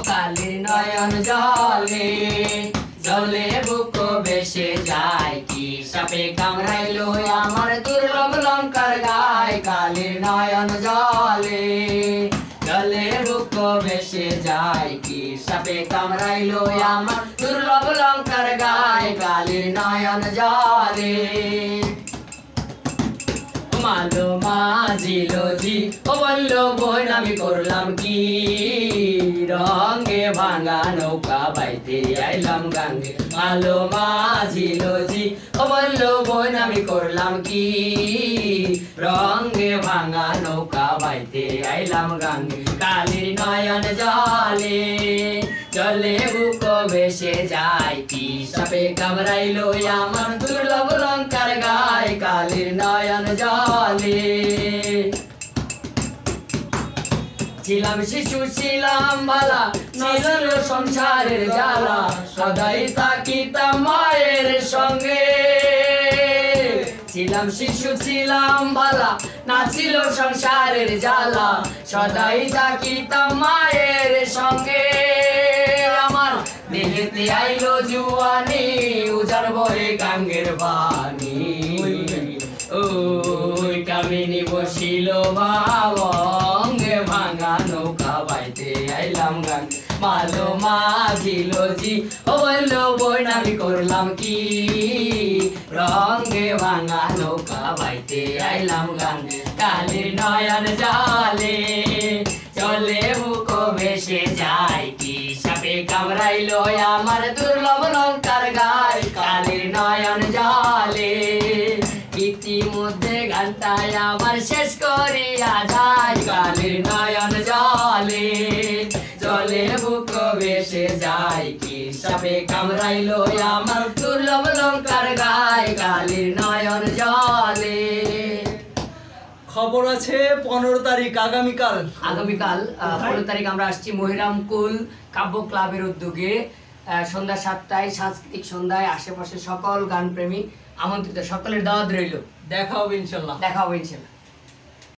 কালির নয়ন জলে জলে বুক বেশে যায় কি সাপে কামড়াইলো আমার দুর্লভ লঙ্কার গায় কালির নয়ন জলে জলে বুক বেশে যায় কি সাপে কামড়াইলো আমার দুর্লভ লঙ্কার গায় কালির নয়ন জলে মালো মাঝিলো জি ও বললো বোন আমি করলাম কি রঙে ভাঙা নৌকা বাইতে আইলাম গাঙ্গে মালো মাঝিলো জি ও বললো বোন আমি করলাম কি রঙে ভাঙা নৌকা বাইতে আইলাম গাঙ্গে কালির নয়ন জলে জলে বুক বেশে যায় কি সাপে কামড়াইলো আমার দুর্লভ লঙ্কার গায় কালির নয়ন জলে ছিলাম শিশু ছিলাম বালা ছিল সংসারের জ্বালা সদাই থাকিতাম মায়ের সঙ্গে ছিলাম শিশু ছিলাম বালা না ছিল সংসারের জ্বালা সদাই থাকিতাম মায়ের সঙ্গে আমার দেহেতে আইলো জুয়ানি উজার বয়ে গাঙ্গের পানি ওই কামিনী বসিল ভাঙে ভাঙা নৌকা বাইতে আইলাম গান মালো মাঝিল জি ও বললো বোন আমি করলাম কি রঙে ভাঙা নৌকা বাইতে আইলাম গান কালির নয়ন জলে জলে বুক ভেসে যায় কি সাপে কামড়াইলো আমার দুর্লভ লঙ্কার গায় কালির নয়ন জলে ইতিমধ্যে গানটাই আমার শেষ করিয়া যায় কালির নয়ন জলে জলে বুক ভেসে যায় কি সাপে কামড়াইলো আমার দুর্লভ লঙ্কার গায় কালির নয়ন জলে খবর আছে 15 তারিখ আগামীকাল 15 তারিখ আমরা আসছি মহিরামকুল কাব্য ক্লাবের উদ্যোগে সন্ধ্যা 7টায় সাংস্কৃতিক সন্ধ্যায় আশেপাশে সকল গানপ্রেমী আমন্ত্রিত সকলের দাওয়াত রইল দেখা হবে ইনশাল্লাহ দেখা হবে ইনশাল্লাহ।